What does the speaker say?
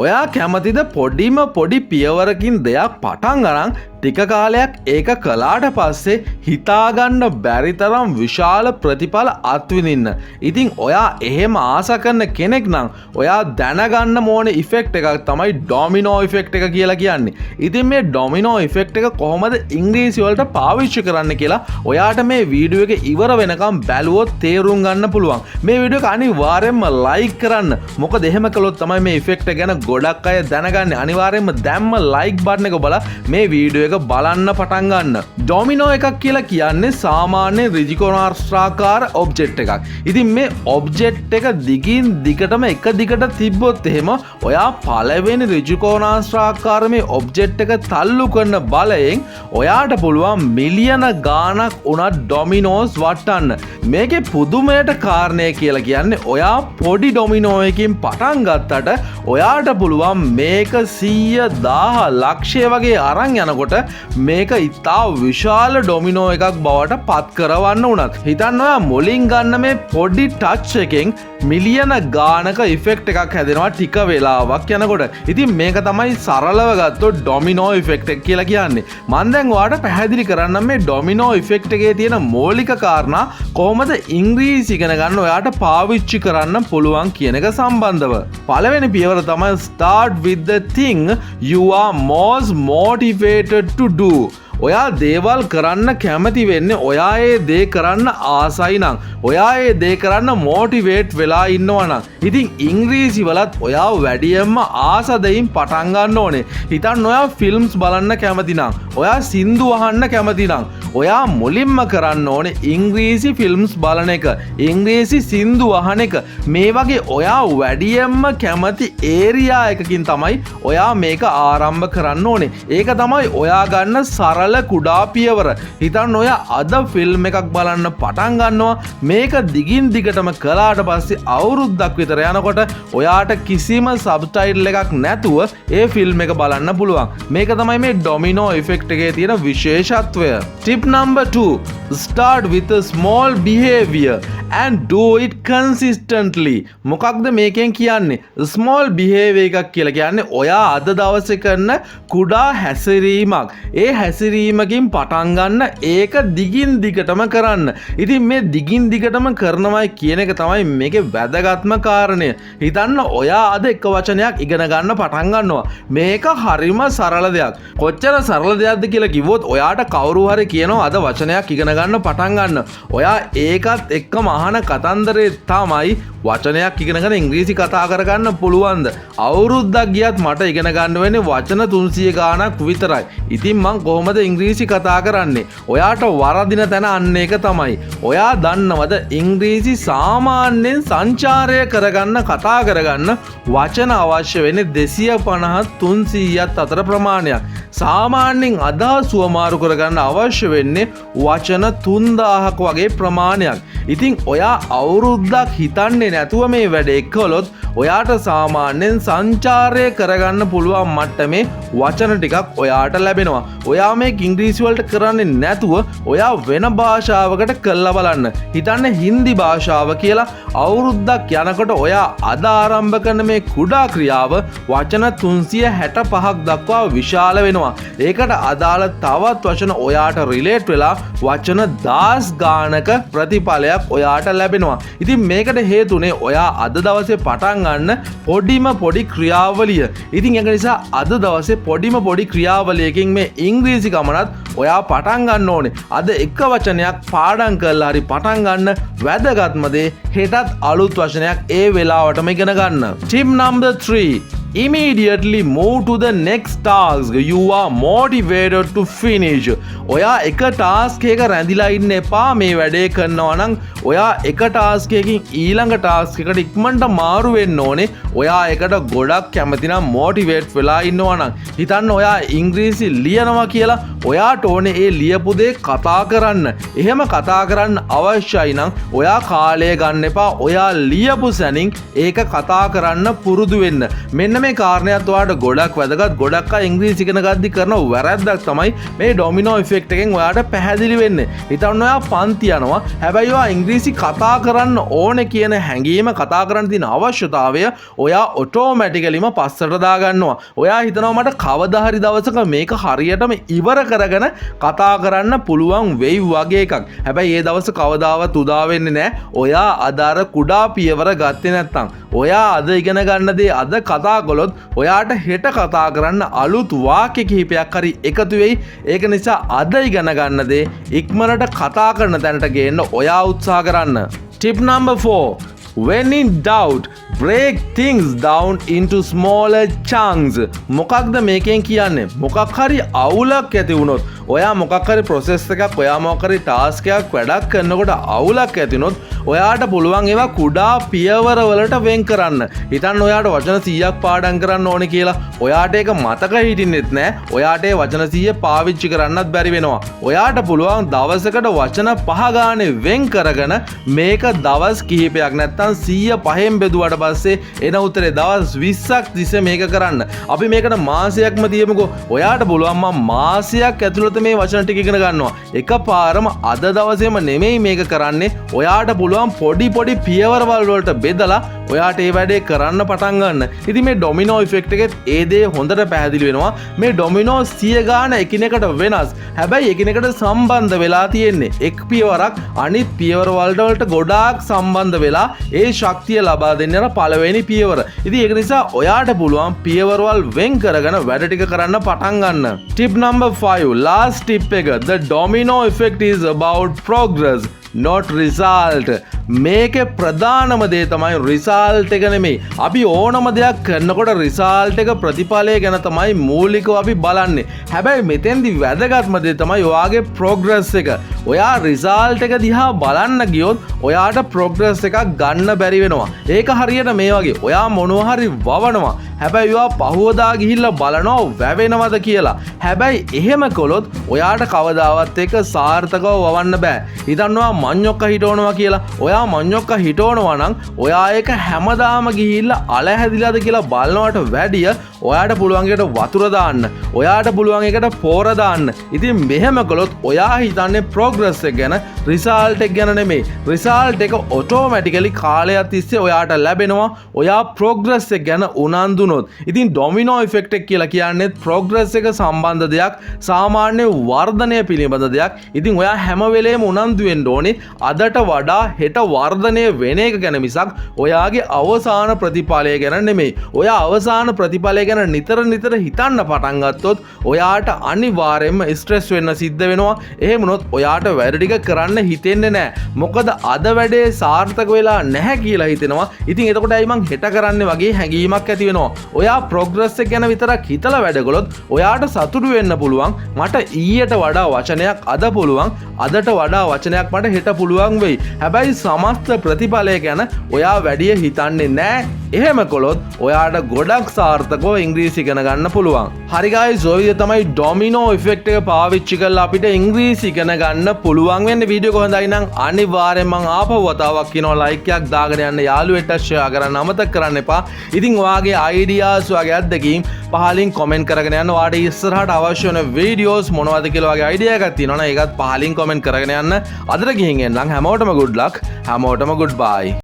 ඔයා කැමතිද පොඩි පියවරකින් දෙයක් පටන් අරන් ටික කාලයක් ඒක කළාට පස්සේ හිතාගන්න බැරි තරම් විශාල ප්‍රතිඵල අත්විඳින්න. ඉතින් ඔයා එහෙම ආස කරන කෙනෙක් නම් ඔයා දැනගන්න ඕන ඉෆෙක්ට් එකක් තමයි ඩොමිනෝ ඉෆෙක්ට් එක කියලා කියන්නේ. ඉතින් මේ ඩොමිනෝ ඉෆෙක්ට් එක කොහොමද ඉංග්‍රීසි වලට පාවිච්චි කරන්න කියලා ඔයාට මේ වීඩියෝ එක ඉවර වෙනකම් බැලුවොත් තේරුම් ගන්න පුළුවන්. මේ වීඩියෝ එක අනිවාර්යෙන්ම ලයික් කරන්න. මොකද එහෙම කළොත් තමයි මේ ඉෆෙක්ට් එක ගැන ගොඩක් අය දැනගන්නේ. අනිවාර්යෙන්ම දැම්ම ලයික් බටන් එක බලලා මේ වීඩියෝ එක බලන්න පටන් ගන්න. ඩොමිනෝ එකක් කියලා කියන්නේ සාමාන්‍ය ඍජුකෝණාශ්‍රාකාර ඔබ්ජෙක්ට් එකක්. ඉතින් මේ ඔබ්ජෙක්ට් එක දිගින් දිගටම එක දිගට තිබ්බොත් එහෙම ඔයා පළවෙනි ඍජුකෝණාශ්‍රාකාර මේ ඔබ්ජෙක්ට් එක තල්ලු කරන බලයෙන් ඔයාට පුළුවන් මිලියන ගාණක් උනත් ඩොමිනෝස් වටන්න. මේකේ පුදුමයට කාරණය කියලා කියන්නේ ඔයා පොඩි ඩොමිනෝ එකකින් පටන් ගත්තට ඔයාට පුළුවන් මේක 100,000 ලක්ෂය වගේ අරන් යනකොට මේක ඉතා විශාල ඩොමිනෝ එකක් බවට පත් කරවන්න උනත්. හිතන්න ඔයා මුලින් ගන්න මේ පොඩි ටච් එකෙන් මිලියන ගානක ඉෆෙක්ට් එකක් හැදෙනවා ටික වෙලාවක් යනකොට. ඉතින් මේක තමයි සරලව ගත්තොත් ඩොමිනෝ ඉෆෙක්ට් එක කියලා කියන්නේ. මම දැන් ඔයාලට පැහැදිලි කරන්නම් මේ ඩොමිනෝ ඉෆෙක්ට් එකේ තියෙන මූලික කාරණා කොහොමද ඉංග්‍රීසි ඉගෙන ගන්න ඔයාට පාවිච්චි කරන්න පුළුවන් කියන එක සම්බන්ධව. පළවෙනි පියවර තමයි start with the thing you are most motivated to do. ඔයා දේවල් කරන්න කැමති වෙන්නේ ඔයා ඒ දේ කරන්න ආසයි නම්, ඔයා ඒ දේ කරන්න මොටිවේට් වෙලා ඉන්නවා නම්. ඉතින් ඉංග්‍රීසි වලත් ඔයා වැඩියෙන්ම ආස දෙයින් පටන් ගන්න ඕනේ. හිතන්න ඔයා ෆිල්ම්ස් බලන්න කැමති නම්, ඔයා සින්දු අහන්න කැමති නම් ඔයා මුලින්ම කරන්න ඕනේ ඉංග්‍රීසි ෆිල්ම්ස් බලන එක, ඉංග්‍රීසි සින්දු අහන එක. මේ වගේ ඔයා වැඩියෙන්ම කැමති ඒරියා එකකින් තමයි ඔයා මේක ආරම්භ කරන්න ඕනේ. ඒක තමයි ඔයා ගන්න සරල කුඩා පියවර. හිතන්න ඔයා අද ෆිල්ම් එකක් බලන්න පටන් ගන්නවා. මේක දිගින් දිගටම කළාට පස්සේ අවුරුද්දක් විතර යනකොට ඔයාට කිසිම සබ්ටයිටල් එකක් නැතුව ඒ ෆිල්ම් එක බලන්න පුළුවන්. මේක තමයි මේ ඩොමිනෝ ඉෆෙක්ට් එකේ තියෙන විශේෂත්වය. Tip number 2. Start with a small behavior and do it consistently. මොකක්ද මේකෙන් කියන්නේ? small behavior එකක් කියලා කියන්නේ ඔයා අද දවසේ කරන කුඩා හැසිරීමක්. ඒ හැසිරීමකින් පටන් ගන්න, ඒක දිගින් දිගටම කරන්න. ඉතින් මේ දිගින් දිගටම කරනවයි කියන එක තමයි මේකේ වැදගත්ම කාරණය. හිතන්න ඔයා අද එක වචනයක් ඉගෙන ගන්න පටන් ගන්නවා. මේක හරිම සරල දෙයක්. කොච්චර සරල දෙයක්ද කියලා කිව්වොත් ඔයාට කවුරු හරි කියනවා අද වචනයක් ඉගෙන ගන්න පටන් ගන්න. ඔයා ඒකත් එක්කම අහන කතන්දරේ තමයි වචනයක් ඉගෙනගෙන ඉංග්‍රීසි කතා කරගන්න පුළුවන්ද? අවුරුද්දක් ගියත් මට ඉගෙන ගන්න වෙන්නේ වචන 300 ගාණක් විතරයි. ඉතින් මං කොහොමද ඉංග්‍රීසි කතා කරන්නේ? ඔයාට වරදින තැන අන්න ඒක තමයි. ඔයා දන්නවද ඉංග්‍රීසි සාමාන්‍යයෙන් සංචාරය කරගන්න, කතා කරගන්න වචන අවශ්‍ය වෙන්නේ 250 300ත් අතර ප්‍රමාණයක්. සාමාන්‍යයෙන් අදහස් සුවමාරු කරගන්න අවශ්‍ය වෙන්නේ වචන 3000ක වගේ ප්‍රමාණයක්. ඉතින් ඔයා අවුරුද්දක් හිතන්නේ නැතුව මේ වැඩේ කළොත් ඔයාට සාමාන්‍යයෙන් සංචාරය කරගන්න පුළුවන් මට්ටමේ වචන ටිකක් ඔයාට ලැබෙනවා. ඔයා මේ ඉංග්‍රීසි වලට කරන්නේ නැතුව ඔයා වෙන භාෂාවකට කරලා බලන්න. හිතන්න හින්දි භාෂාව කියලා. අවුරුද්දක් යනකොට ඔයා අද ආරම්භ කරන මේ කුඩා ක්‍රියාව වචන 365ක් දක්වා විශාල වෙනවා. ඒකට අදාළ තවත් වචන ඔයාට රිලේට් වෙලා වචන 10 ගානක ප්‍රතිඵලයක් ඔයාට ලැබෙනවා. ඉතින් මේකට හේතුනේ ඔයා අද දවසේ පටන් ගන්න පොඩි ක්‍රියාවලිය. ඉතින් ඒක නිසා අද දවසේ පොඩි ක්‍රියාවලියකින් මේ ඉංග්‍රීසි ගමනත් ඔයා පටන් ගන්න ඕනේ. අද එක වචනයක් පාඩම් කරලා හරි පටන් ගන්න. වැදගත්ම දේ හෙටත් අලුත් වචනයක් ඒ වෙලාවටම ඉගෙන ගන්න. Tip number 3. Immediately move to the next task you are motivated to finish. ඔයා එක ටාස්ක් එක රැඳිලා ඉන්න එපා. මේ වැඩේ කරනවා නම් ඔයා එක ටාස්ක් එකකින් ඊළඟ ටාස්ක් එකට ඉක්මනට මාරු වෙන්න ඕනේ. ඔයා එකට ගොඩක් කැමති නම් මොටිවේට් වෙලා ඉන්නවා නම් හිතන්න ඔයා ඉංග්‍රීසි ලියනවා කියලා ඔයාට ඕනේ ඒ ලියපු දේ කතා කරන්න. එහෙම කතා කරන්න අවශ්‍යයි නම් ඔයා කාලය ගන්න එපා. ඔයා ලියපු සැනින් ඒක කතා කරන්න පුරුදු වෙන්න. මෙන්න මේ කාරණයක් ඔයාලට ගොඩක් වැදගත්. ගොඩක් අය ඉංග්‍රීසි ඉගෙන ගද්දි කරන වැරද්දක් තමයි මේ ඩොමිනෝ ඉෆෙක්ට් එකෙන් ඔයාලට පැහැදිලි වෙන්නේ. හිතන්න ඔයා පන්ති යනවා. හැබැයි ඔයා ඉංග්‍රීසි කතා කරන්න ඕනේ කියන හැඟීම කතා කරන්න තියෙන අවශ්‍යතාවය ඔයා ඔටෝමැටිකලිම පස්සට දාගන්නවා. ඔයා හිතනවා මට කවදා හරි දවසක මේක හරියටම ඉවර කරගෙන කතා කරන්න පුළුවන් වෙයි වගේ එකක්. හැබැයි ඒ දවස කවදාවත් උදා වෙන්නේ නැහැ. ඔයා අදාර කුඩා පියවර ගත්තේ නැත්නම්. ඔයා අද ඉගෙන ගන්න දේ අද කතා කළොත් ඔයාට හෙට කතා කරන්න අලුත් වාක්‍ය කිහිපයක් හරි එකතු වෙයි. ඒක නිසා අද ඉගෙන ගන්න දේ ඉක්මනට කතා කරන තැනට ගේන්න ඔයා උත්සාහ කරන්න. Tip number 4. When in doubt, break things down into smaller chunks. මොකක්ද මේකෙන් කියන්නේ? මොකක් හරි අවුලක් ඇති වුණොත්, ඔයා මොකක් හරි process එකක්, ඔයා මොකක් හරි task එකක් වැඩක් කරනකොට අවුලක් ඇති වුණොත්, ඔයාට පුළුවන් ඒවා කුඩා පියවර වලට වෙන් කරන්න. හිතන්න ඔයාට වචන 100ක් පාඩම් කරන්න ඕනේ කියලා. ඔයාට ඒක මතක හිටින්නෙත් නෑ. ඔයාට ඒ වචන 100 පාවිච්චි කරන්නත් බැරි වෙනවා. ඔයාට පුළුවන් දවසකට වචන 5 ගානේ වෙන් කරගෙන මේක දවස් කිහිපයක් නැත්තම් 105න් බෙදුවට පස්සේ එන උත්තරේ දවස් 20ක් තිස්සේ මේක කරන්න. අපි මේකට මාසයක්ම තියමුකෝ. ඔයාට පුළුවන් මම මාසයක් ඇතුළත මේ වචන ටික ඉගෙන ගන්නවා. එකපාරම අද දවසේම නෙමෙයි මේක කරන්නේ. ඔයාට පුළුවන් පොඩි පොඩි පියවරවල් වලට බෙදලා ඔයාට ඒ වැඩේ කරන්න පටන් ගන්න. ඉතින් මේ ඩොමිනෝ ඉෆෙක්ට් එකෙත් ඒ දේ හොඳට පැහැදිලි වෙනවා. මේ ඩොමිනෝ 100 ගාන එකිනෙකට වෙනස්. හැබැයි එකිනෙකට සම්බන්ධ වෙලා තියෙන්නේ. එක් පියවරක් අනිත් පියවර වලට ගොඩාක් සම්බන්ධ වෙලා ඒ ශක්තිය ලබා දෙන්න යන පළවෙනි පියවර. ඉතින් ඒක නිසා ඔයාට පුළුවන් පියවරවල් වෙන් කරගෙන වැඩ ටික කරන්න පටන් ගන්න. Tip number 5. Last tip එක. The domino effect is about progress, not result. මේකේ ප්‍රධානම දේ තමයි රිසල්ට් එක නෙමෙයි. අපි ඕනම දෙයක් කරනකොට රිසල්ට් එක ප්‍රතිඵලය ගැන තමයි මූලිකව අපි බලන්නේ. හැබැයි මෙතෙන්දි වැදගත්ම දේ තමයි ඔයාගේ ප්‍රෝග්‍රස් එක. ඔයා රිසල්ට් එක දිහා බලන්න ගියොත් ඔයාට ප්‍රෝග්‍රස් එකක් ගන්න බැරි වෙනවා. ඒක හරියට මේ වගේ. ඔයා මොනවා හරි වවනවා. හැබැයි ඔයා පහුවදා ගිහිල්ලා බලනවා වැවෙනවද කියලා. හැබැයි එහෙම කළොත් ඔයාට කවදාවත් ඒක සාර්ථකව වවන්න බෑ. හිතන්නවා මඤ්ඤොක්ක හිටවනවා කියලා. ඔයා මඤ්ඤොක්ක හිටවනවා නම් ඔයා ඒක හැමදාම ගිහිල්ලා අල හැදිලාද කියලා බලනවට වැඩිය ඔයාට පුළුවන් එකට වතුර දාන්න. ඔයාට පුළුවන් එකට පෝර දාන්න. ඉතින් මෙහෙම කළොත් ඔයා හිතන්නේ ප්‍රෝග්‍රස් එක ගැන, රිසල්ට් එක ගැන නෙමෙයි. රිසල්ට් එක ඔටෝමැටිකලි කාලයක් තිස්සේ ඔයාට ලැබෙනවා. ඔයා ප්‍රෝග්‍රස් එක ගැන උනන්දුනොත්. ඉතින් ඩොමිනෝ ඉෆෙක්ට් එක කියලා කියන්නේ ප්‍රෝග්‍රස් එක සම්බන්ධ දෙයක්, සාමාන්‍ය වර්ධනය පිළිබඳ දෙයක්. ඉතින් ඔයා හැම වෙලේම උනන්දු වෙන්න ඕනේ අදට වඩා හෙට වර්ධනය වෙන එක ගැන මිසක් ඔයාගේ අවසාන ප්‍රතිඵලය ගැන නෙමෙයි. ඔයා අවසාන ප්‍රතිඵලය ගැන නිතර හිතන්න පටන් ගත්තොත් ඔයාට අනිවාර්යයෙන්ම ස්ට්‍රෙස් වෙන්න සිද්ධ වෙනවා. එහෙම වුණොත් ඔයාට වැඩ ටික කරන්න හිතෙන්නේ නැහැ. මොකද අද වැඩේ සාර්ථක වෙලා නැහැ කියලා හිතෙනවා. ඉතින් එතකොට අයි මං හෙට කරන්නේ වගේ හැඟීමක් ඇති වෙනවා. ඔයා ප්‍රෝග්‍රස් එක ගැන විතරක් හිතලා වැඩ කළොත් ඔයාට සතුටු වෙන්න පුළුවන්. මට ඊයට වඩා වචනයක් අද පුළුවන්. අදට වඩා වචනයක් මට හෙට පුළුවන් වෙයි. හැබැයි සමස්ත ප්‍රතිඵලය ගැන ඔයා වැඩිය හිතන්නේ නැහැ. එහෙම කළොත් ඔයාට ගොඩක් සාර්ථකව ඉංග්‍රීසි ඉගෙන ගන්න පුළුවන්. හරි guys, ඔය විදිහ තමයි ඩොමිනෝ ඉෆෙක්ට් එක පාවිච්චි කරලා අපිට ඉංග්‍රීසි ඉගෙන ගන්න පුළුවන් වෙන්නේ. වීඩියෝ එක හොඳයි නම් අනිවාර්යෙන් මම ආපහු වතාවක් කියනවා ලයික් එකක් දාගෙන යන්න, යාළුවෙක්ට ෂෙයා කරන්න අමතක කරන්න එපා. ඉතින් ඔයාගේ අයිඩියාස් ඔයාගේ අත්දැකීම් පහලින් කමෙන්ට් කරගෙන යන්න. ඔයාට ඉස්සරහට අවශ්‍ය වෙන වීඩියෝස් මොනවද කියලා ඔයාගේ අයිඩියා එකක් තියෙනවා නම් ඒකත් පහලින් කමෙන්ට් කරගෙන යන්න. අදට ගිහින් එන්නම්. හැමෝටම good luck. හැමෝටම goodbye.